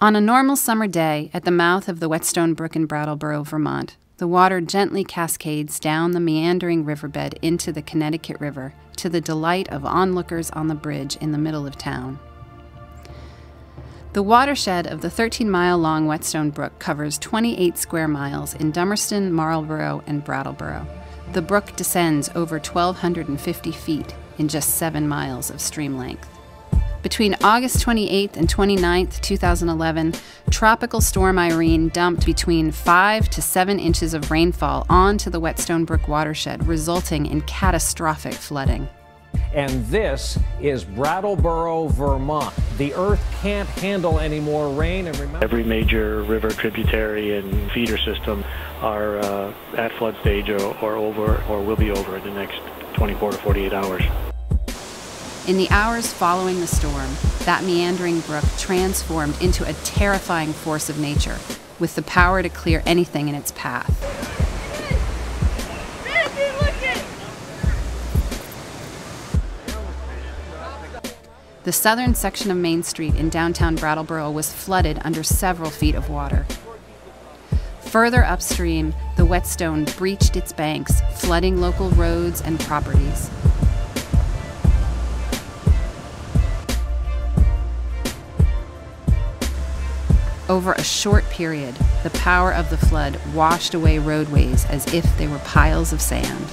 On a normal summer day at the mouth of the Whetstone Brook in Brattleboro, Vermont, the water gently cascades down the meandering riverbed into the Connecticut River to the delight of onlookers on the bridge in the middle of town. The watershed of the 13-mile-long Whetstone Brook covers 28 square miles in Dummerston, Marlborough, and Brattleboro. The brook descends over 1,250 feet in just 7 miles of stream length. Between August 28th and 29th, 2011, Tropical Storm Irene dumped between 5 to 7 inches of rainfall onto the Whetstone Brook watershed, resulting in catastrophic flooding. And this is Brattleboro, Vermont. The earth can't handle any more rain. And remember, every major river tributary and feeder system are at flood stage or over or will be over in the next 24 to 48 hours. In the hours following the storm, that meandering brook transformed into a terrifying force of nature, with the power to clear anything in its path. The southern section of Main Street in downtown Brattleboro was flooded under several feet of water. Further upstream, the Whetstone breached its banks, flooding local roads and properties. Over a short period, the power of the flood washed away roadways as if they were piles of sand.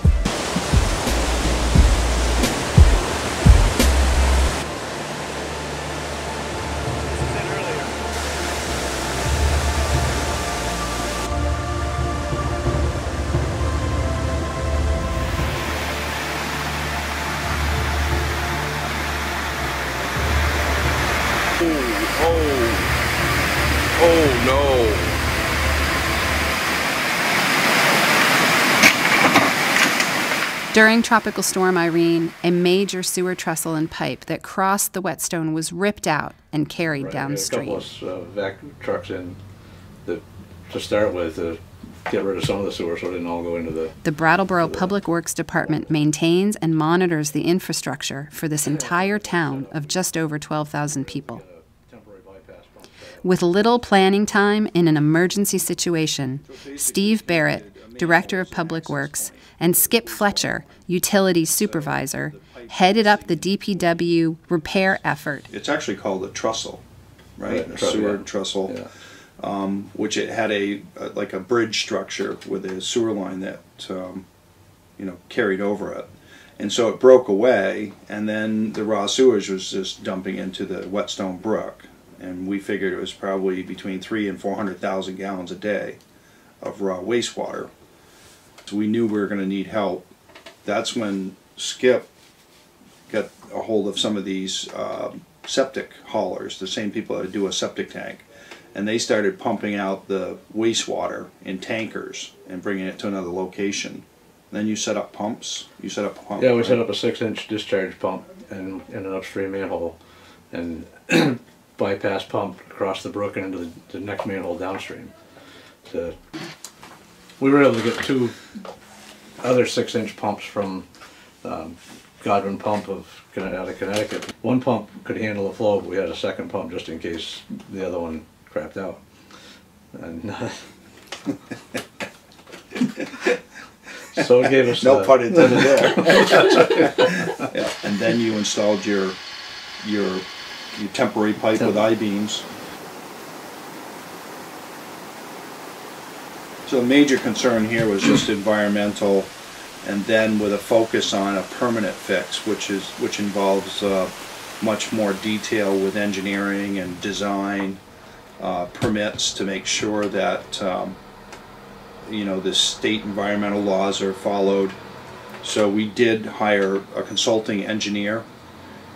Oh no! During Tropical Storm Irene, a major sewer trestle and pipe that crossed the Whetstone was ripped out and carried downstream. We had a couple of vac trucks in to start with to get rid of some of the sewer so it didn't all go into the... The Brattleboro Public Works Department maintains and monitors the infrastructure for this entire town of just over 12,000 people. With little planning time in an emergency situation, Steve Barrett, Director of Public Works, and Skip Fletcher, Utilities Supervisor, headed up the DPW repair effort. It's actually called a trestle, right? A sewer trestle, which it had like a bridge structure with a sewer line that carried over it. And so it broke away, and then the raw sewage was just dumping into the Whetstone Brook. And we figured it was probably between 300,000 and 400,000 gallons a day of raw wastewater. So we knew we were going to need help. That's when Skip got a hold of some of these septic haulers, the same people that do a septic tank. And they started pumping out the wastewater in tankers and bringing it to another location. Then you set up pumps? You set up a pump? Yeah, we set up a 6-inch discharge pump in an upstream manhole and bypass pump across the brook and into the next manhole downstream. So we were able to get 2 other 6-inch pumps from Godwin Pump out of Connecticut. One pump could handle the flow, but we had a second pump just in case the other one crapped out. And so it gave us no pun intended there. Yeah. And then you installed your temporary pipe with I-beams. So the major concern here was just environmental, and then with a focus on a permanent fix, which involves much more detail with engineering and design, permits to make sure that the state environmental laws are followed. So we did hire a consulting engineer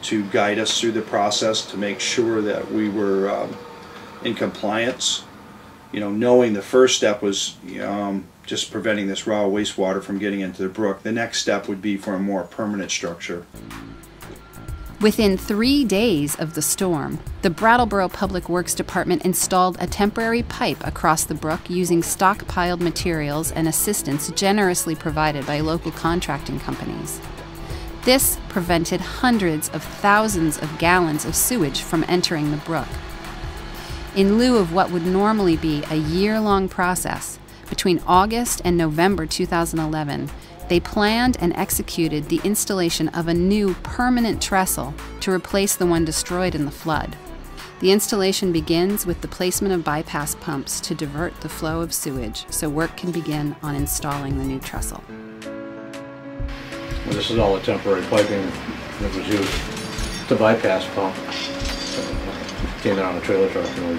to guide us through the process to make sure that we were in compliance. Knowing the first step was just preventing this raw wastewater from getting into the brook. The next step would be for a more permanent structure. Within 3 days of the storm, the Brattleboro Public Works Department installed a temporary pipe across the brook using stockpiled materials and assistance generously provided by local contracting companies. This prevented hundreds of thousands of gallons of sewage from entering the brook. In lieu of what would normally be a year-long process, between August and November 2011, they planned and executed the installation of a new permanent trestle to replace the one destroyed in the flood. The installation begins with the placement of bypass pumps to divert the flow of sewage so work can begin on installing the new trestle. Well, this is all the temporary piping that was used to bypass pump. Came in on a trailer truck and we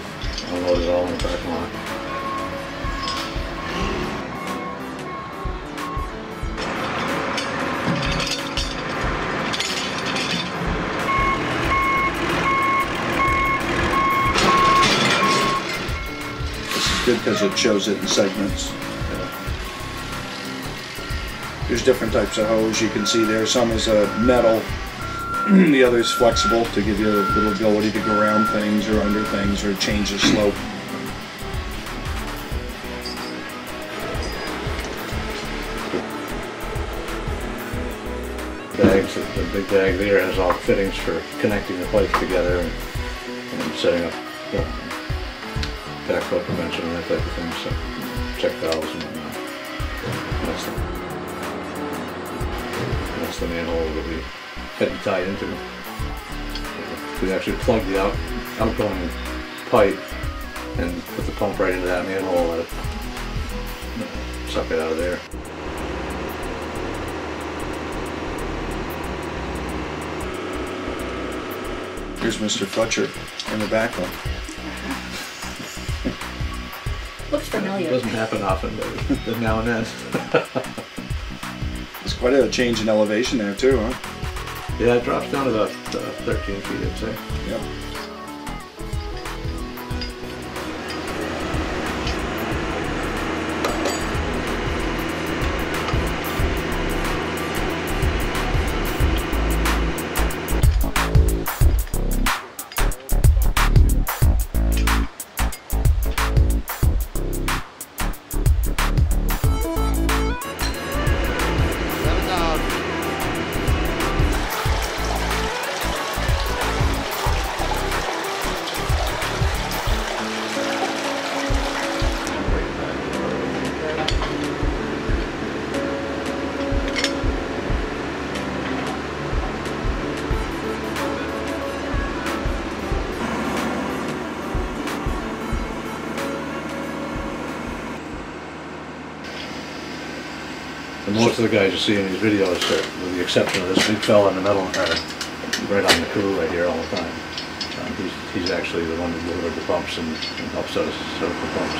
unloaded it all in the parking lot. This is good because it shows it in segments. There's different types of hose you can see there. Some is a metal, the other is flexible to give you a little ability to go around things or under things or change the slope. Bags, the big bag there has all fittings for connecting the pipes together and setting up backflow prevention and that type of thing, so check valves and whatnot. That's the manhole that we had to tie into. We actually plugged the outgoing pipe and put the pump right into that manhole, let it suck it out of there. Here's Mr. Fletcher in the back one. Looks familiar. It doesn't happen often, but now and then. There's quite a change in elevation there too, huh? Yeah, it drops down to about 13 feet, I'd say. Yep. And most of the guys you see in these videos, with the exception of this big fella in the middle, are right on the crew right here all the time. He's actually the one who delivered the pumps and helps us set up the pumps.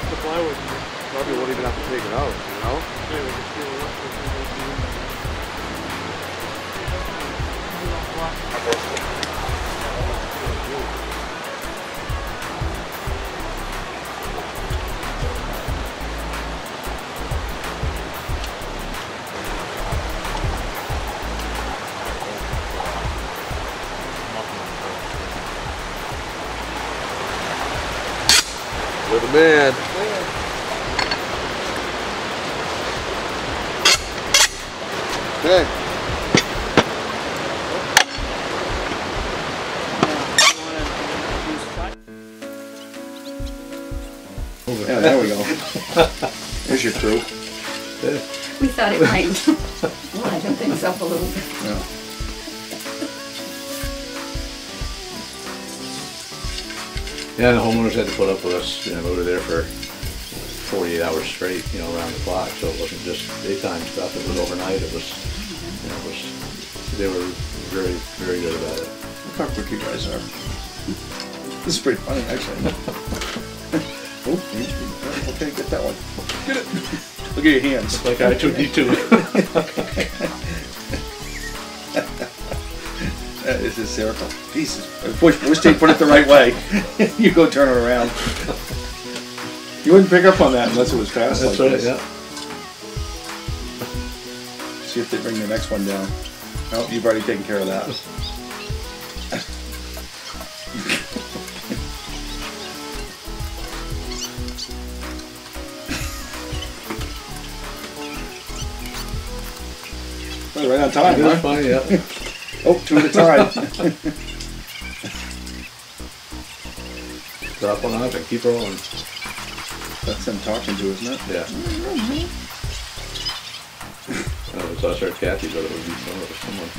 The plywood probably won't even have to take it out, you know? Yeah, we just feel You're the man. Okay. Yeah, there we go. There's your crew. We thought it might liven things up a little bit. Yeah. Yeah, the homeowners had to put up with us. You know, we were there for 48 hours straight, you know, around the clock. So it wasn't just daytime stuff. It was overnight. It was, you know, they were very, very good about it. Look how quick you guys are. This is pretty funny, actually. Oh, okay, get that one. Get it. Look at your hands. It's like I took you too. That is hysterical. Jesus. Wish they put it the right way. You go turn it around. You wouldn't pick up on that unless it was fast. That's like right, this. yeah. See if they bring the next one down. Oh, you've already taken care of that. Right on time, huh? Fine, yeah. Oh, 2 at a time. Drop one off and keep rolling. That's them talking to, isn't it? Yeah. If it's us or Kathy, but it would be someone.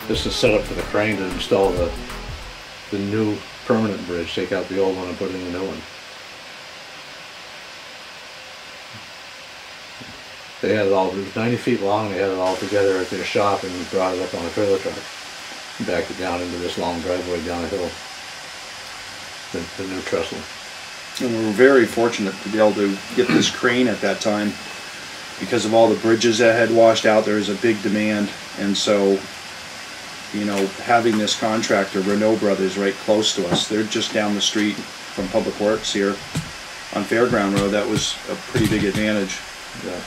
This is set up for the crane to install the new permanent bridge, take out the old one and put in the new one. They had it all, it was 90 feet long, they had it all together at their shop and brought it up on a trailer truck. Backed it down into this long driveway down a hill. The new trestle. And we were very fortunate to be able to get this crane at that time. Because of all the bridges that had washed out, there was a big demand. And so, you know, having this contractor, Renault Brothers, right close to us, they're just down the street from Public Works here on Fairground Road, that was a pretty big advantage. Yeah.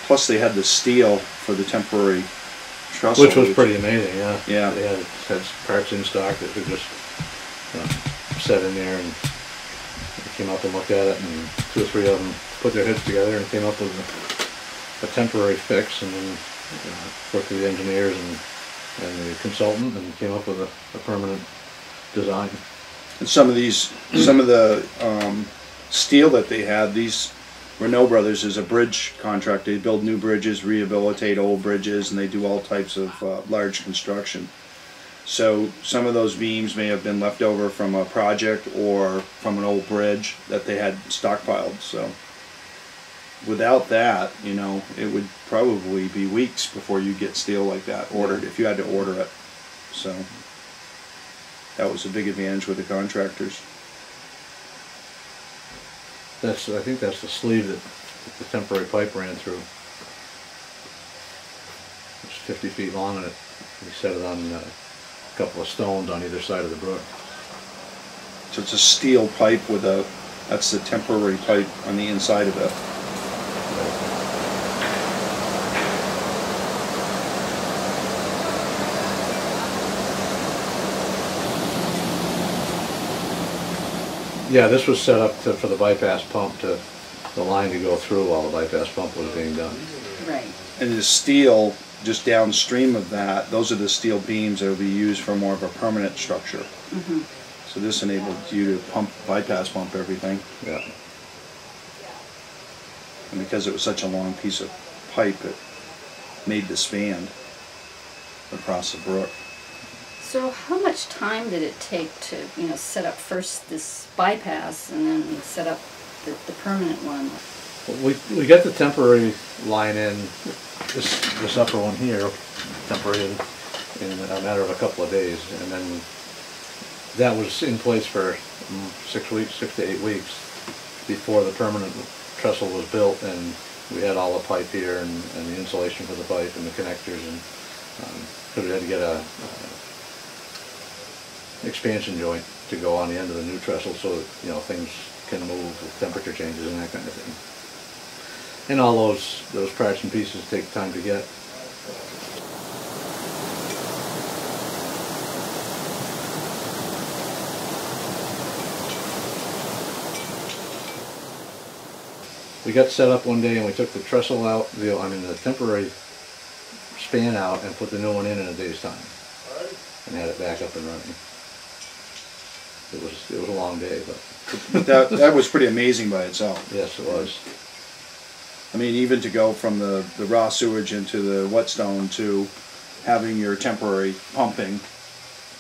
Plus they had the steel for the temporary trestle. Which was pretty amazing, yeah. Yeah. They had parts in stock that could just set in there, and they came up and looked at it, and 2 or 3 of them put their heads together and came up with a temporary fix, and then worked with the engineers and the consultant and came up with a permanent design. And some of the steel that they had, these Renault Brothers is a bridge contractor. They build new bridges, rehabilitate old bridges, and they do all types of large construction. So some of those beams may have been left over from a project or from an old bridge that they had stockpiled. So without that, you know, it would probably be weeks before you get steel like that ordered, if you had to order it. So that was a big advantage with the contractors. I think that's the sleeve that the temporary pipe ran through. It's 50 feet long, and we set it on a couple of stones on either side of the brook. So it's a steel pipe with that's the temporary pipe on the inside of it. Yeah, this was set up for the bypass pump, the line to go through while the bypass pump was being done. Right. And the steel just downstream of that, those are the steel beams that will be used for more of a permanent structure. Mm-hmm. So this enabled you to bypass pump everything. Yeah. And because it was such a long piece of pipe, it made the span across the brook. So how much time did it take to, set up first this bypass and then set up the permanent one? Well, we got the temporary line in, this upper one here, temporary in a matter of a couple of days, and then that was in place for 6 to 8 weeks before the permanent trestle was built, and we had all the pipe here and the insulation for the pipe and the connectors, and because we had to get a expansion joint to go on the end of the new trestle so that things can move with temperature changes and that kind of thing. And all those parts and pieces take time to get. We got set up one day and we took the trestle out, the temporary span out, and put the new one in a day's time, and had it back up and running. It was a long day, but that was pretty amazing by itself. Yes, it was. I mean, even to go from the raw sewage into the Whetstone to having your temporary pumping,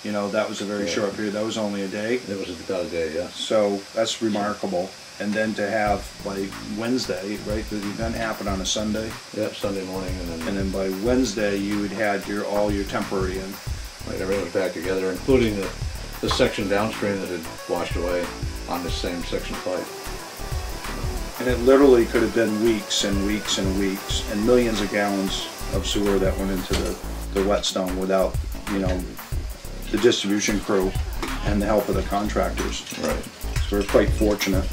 that was a very short period. That was only a day. It was about a day, yeah. So that's remarkable. And then to have by Wednesday, right? The event happened on a Sunday. Yep, Sunday morning, and then by Wednesday you had all your temporary in. Right, everything was back together, including the section downstream that had washed away on this same section pipe. And it literally could have been weeks and weeks and weeks, and millions of gallons of sewer that went into the Whetstone without, the distribution crew and the help of the contractors. Right. So we're quite fortunate.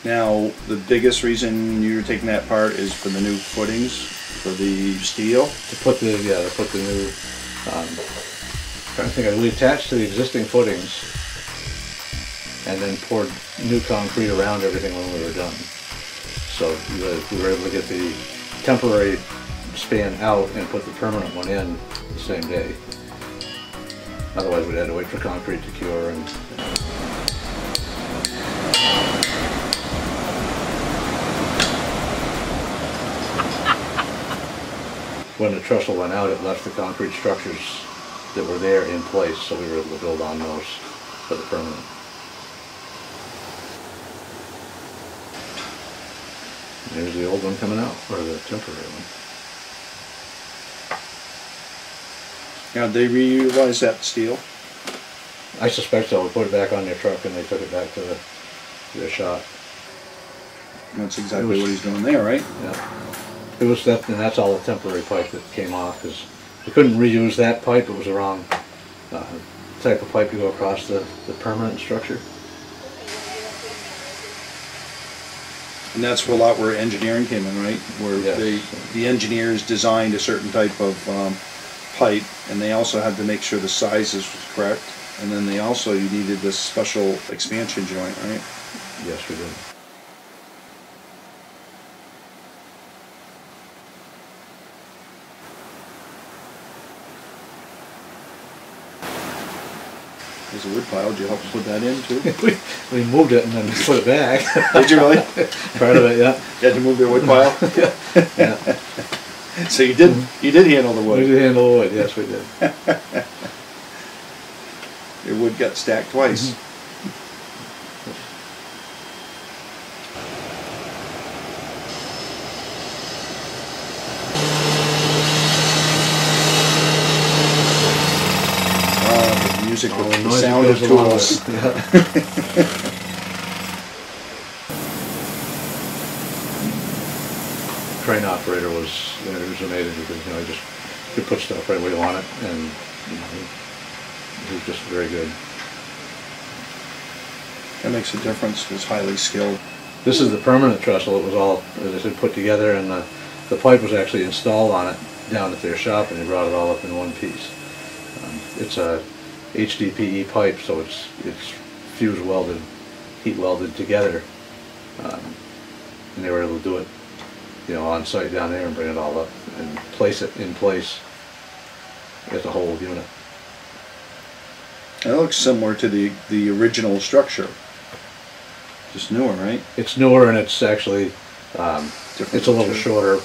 Now, the biggest reason you're taking that part is for the new footings, for the steel? To put the, to put the new, I think we attached to the existing footings and then poured new concrete around everything when we were done. So we were able to get the temporary span out and put the permanent one in the same day. Otherwise we'd have to wait for concrete to cure. And when the trestle went out, it left the concrete structures that were there in place, so we were able to build on those for the permanent. There's the old one coming out, or the temporary one. Now, they reutilize that steel? I suspect so. We put it back on their truck and they took it back to their shop. That's exactly what he's doing there, right? Yeah. It was that, and that's all the temporary pipe that came off, because we couldn't reuse that pipe. It was the wrong type of pipe to go across the permanent structure. And that's a lot where engineering came in, right? Where yes. the engineers designed a certain type of pipe, and they also had to make sure the sizes was correct. And then they also, you needed this special expansion joint, right? Yes, we did. There's a wood pile. Did you help put that in too? we moved it and then put it back. Did you really? Part of it, yeah. You had to move the wood pile? Yeah. So you did handle the wood? We did handle the wood, yes we did. Your wood got stacked twice. Music with the sound of tools. Crane operator was amazing because he just could put stuff right where you want it, and he was just very good. That makes a difference. He was highly skilled. This is the permanent trestle. It was all, as I said, put together, and the pipe was actually installed on it down at their shop, and they brought it all up in one piece. It's a HDPE pipe, so it's fuse welded, heat welded together, and they were able to do it, on site down there and bring it all up and place it in place as a whole unit. It looks similar to the original structure, just newer, right? It's newer, and it's actually it's a little shorter,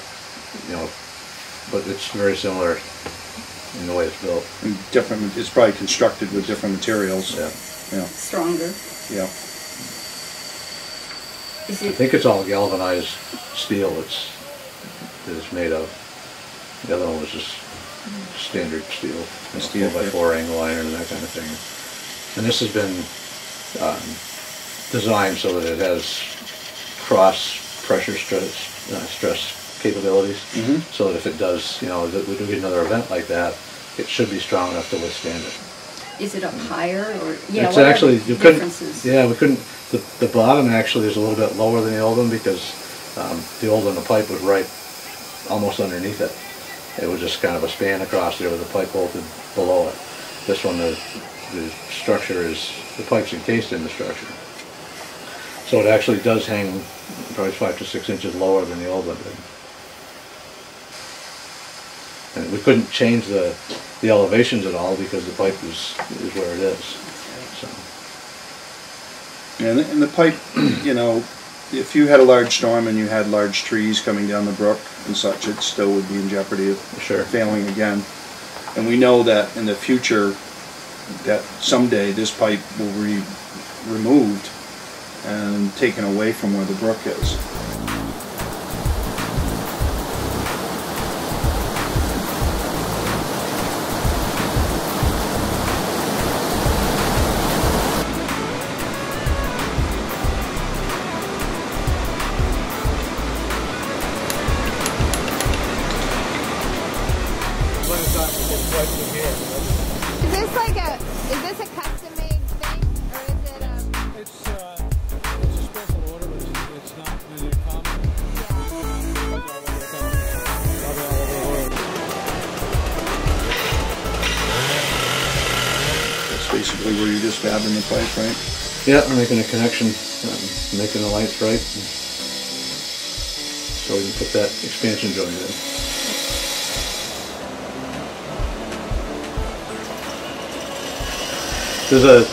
but it's very similar in the way it's built. And different. It's probably constructed with different materials. Yeah. Yeah. Stronger. Yeah. I think it's all galvanized steel that it's made of. The other one was just standard steel, 4x4 angle iron and that kind of thing. And this has been designed so that it has cross pressure stress capabilities, so that if it does, we do get another event like that, it should be strong enough to withstand it. Is it up higher, or it's actually you couldn't? Yeah, we couldn't. The bottom actually is a little bit lower than the old one because the old one, the pipe was right almost underneath it. It was just kind of a span across there with the pipe bolted below it. This one, the structure is, the pipe's encased in the structure. So it actually does hang probably 5 to 6 inches lower than the old one did. And we couldn't change the elevations at all because the pipe is where it is. So. And the pipe, if you had a large storm and you had large trees coming down the brook and such, it still would be in jeopardy of failing again. And we know that in the future, that someday this pipe will be removed and taken away from where the brook is. Is this a custom-made thing, or is it It's a special order, but basically where you're just fabbing the pipe, right? Yeah, we're making a connection, making the lights right, so we can put that expansion joint in. There's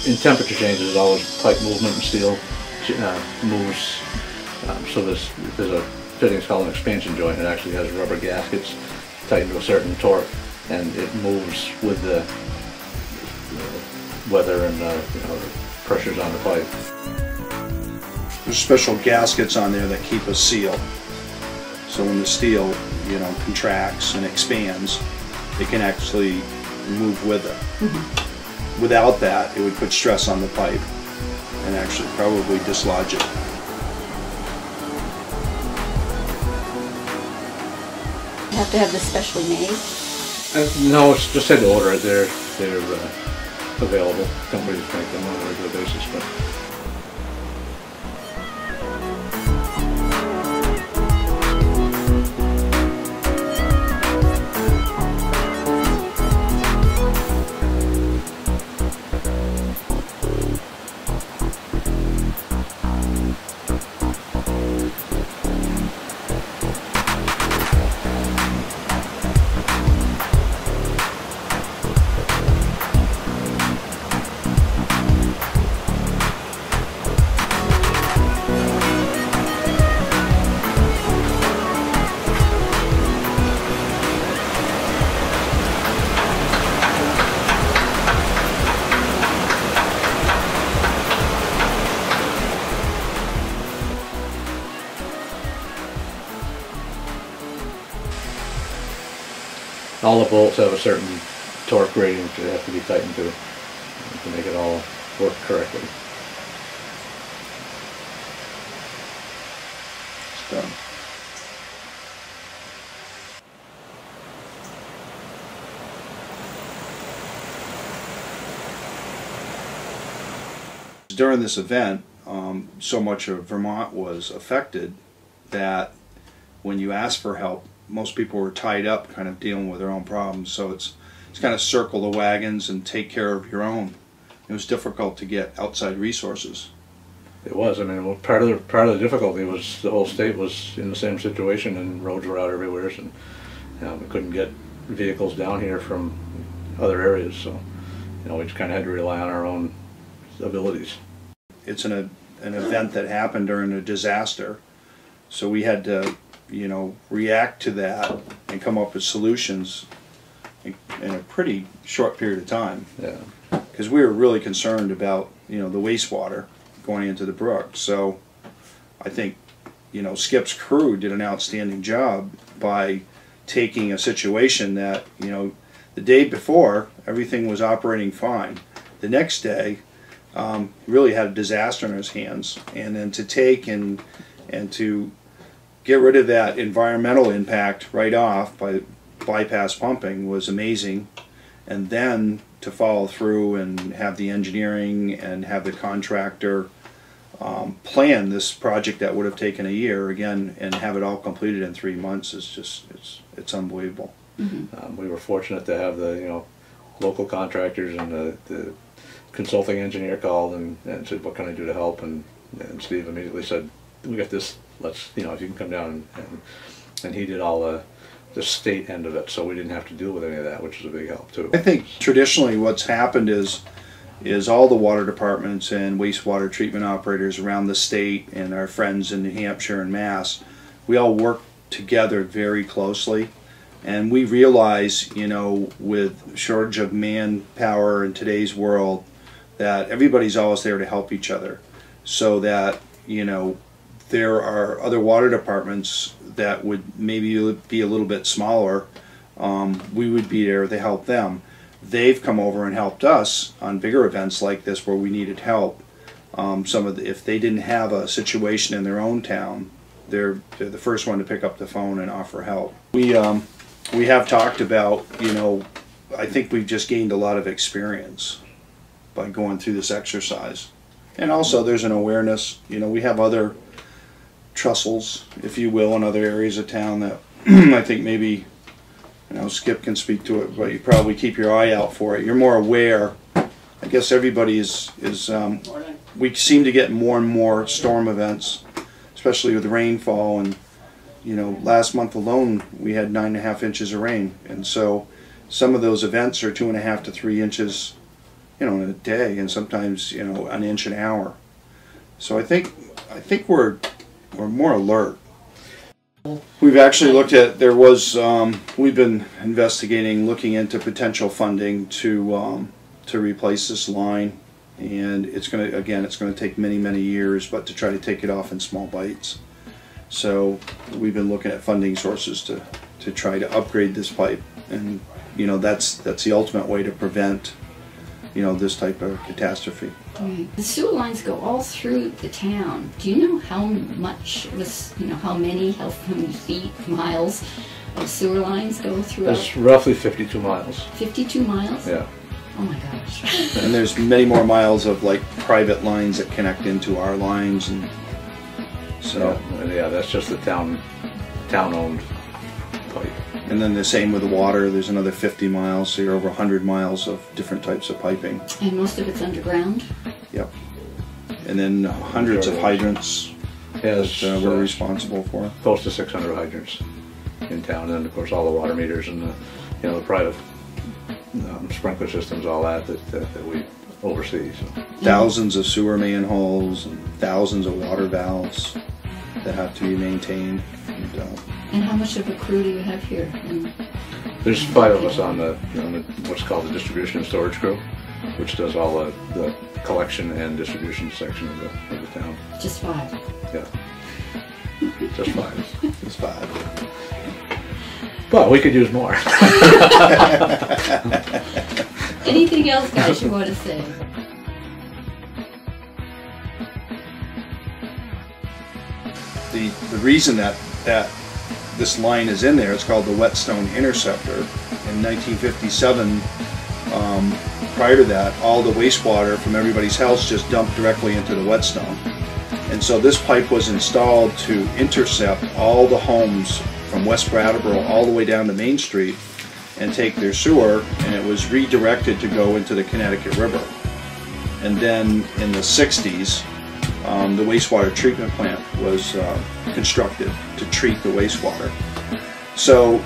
in temperature changes, there's always pipe movement, and steel moves. So there's a fitting called an expansion joint. It actually has rubber gaskets tightened to a certain torque, and it moves with the weather and the pressures on the pipe. There's special gaskets on there that keep a seal. So when the steel, contracts and expands, it can actually move with it. Mm-hmm. Without that, it would put stress on the pipe and actually probably dislodge it. You have to have this specially made? No, it's just had to order it. They're available. Companies make them on a regular basis. But all the bolts have a certain torque rating that they have to be tightened to make it all work correctly. It's done. During this event, so much of Vermont was affected that when you asked for help, most people were tied up kind of dealing with their own problems. So it's kind of circle the wagons and take care of your own. It was difficult to get outside resources. It was. I mean, part of the difficulty was the whole state was in the same situation, and roads were out everywhere, and we couldn't get vehicles down here from other areas. So we just kind of had to rely on our own abilities. It's an event that happened during a disaster, so we had to react to that and come up with solutions in a pretty short period of time. Yeah. Because we were really concerned about the wastewater going into the brook. So I think Skip's crew did an outstanding job by taking a situation that the day before everything was operating fine. The next day really had a disaster in his hands, and then to take and to get rid of that environmental impact right off by bypass pumping was amazing, and then to follow through and have the engineering and have the contractor plan this project that would have taken a year again and have it all completed in 3 months is just it's unbelievable. Mm-hmm. We were fortunate to have the local contractors, and the consulting engineer called and said, what can I do to help, and Steve immediately said, we got this, let's if you can come down, and he did all the state end of it, so we didn't have to deal with any of that, which was a big help too. I think traditionally what's happened is all the water departments and wastewater treatment operators around the state and our friends in New Hampshire and Mass, we all work together very closely, and we realize with shortage of manpower in today's world that everybody's always there to help each other, so that there are other water departments that would maybe be a little bit smaller. We would be there to help them. They've come over and helped us on bigger events like this where we needed help. If they didn't have a situation in their own town, they're the first one to pick up the phone and offer help. We have talked about, I think we've just gained a lot of experience by going through this exercise. And also there's an awareness, we have other trestles, if you will, in other areas of town that I think maybe You know, Skip can speak to it, but you probably keep your eye out for it. You're more aware. I guess everybody is we seem to get more and more storm events, especially with rainfall. And you know, last month alone we had 9.5 inches of rain, and so some of those events are 2.5 to 3 inches, you know, in a day, and sometimes, you know, an inch an hour. So I think we're more alert. We've actually looked at, we've been investigating, looking into potential funding to replace this line, and it's going to take many years, but to try to take it off in small bites. So we've been looking at funding sources to try to upgrade this pipe, and you know, that's the ultimate way to prevent, you know, this type of catastrophe. Right. The sewer lines go all through the town. Do you know how much was, you know, how many feet, miles of sewer lines go through? It's roughly 52 miles. 52 miles? Yeah. Oh my gosh. And there's many more miles of like private lines that connect into our lines, and so yeah, that's just the town-owned pipe. And then the same with the water. There's another 50 miles, so you're over 100 miles of different types of piping. And most of it's underground? Yep. And then hundreds of hydrants that we're responsible for. Close to 600 hydrants in town, and then of course all the water meters and the private sprinkler systems, all that we oversee. So. Thousands of sewer manholes and thousands of water valves that have to be maintained. And how much of a crew do you have here? There's 5 of us on the what's called the distribution and storage crew, which does all the collection and distribution section of the town. Just 5? Yeah. Just 5. Just 5. But we could use more. Anything else, guys, you want to say? The reason that this line is in there, it's called the Whetstone Interceptor. In 1957, prior to that, all the wastewater from everybody's house just dumped directly into the Whetstone. And so this pipe was installed to intercept all the homes from West Brattleboro all the way down to Main Street and take their sewer, and it was redirected to go into the Connecticut River. And then in the 60s, the wastewater treatment plant was constructed to treat the wastewater. So,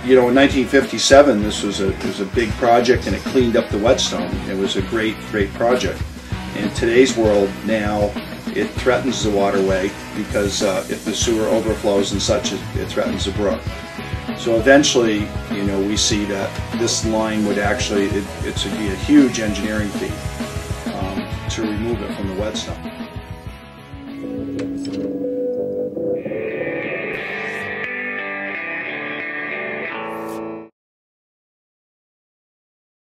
you know, in 1957, this was a big project, and it cleaned up the Whetstone. It was a great project. In today's world now, it threatens the waterway because if the sewer overflows and such, it threatens the brook. So eventually, you know, we see that this line would actually, it would be a huge engineering feat to remove it from the Whetstone.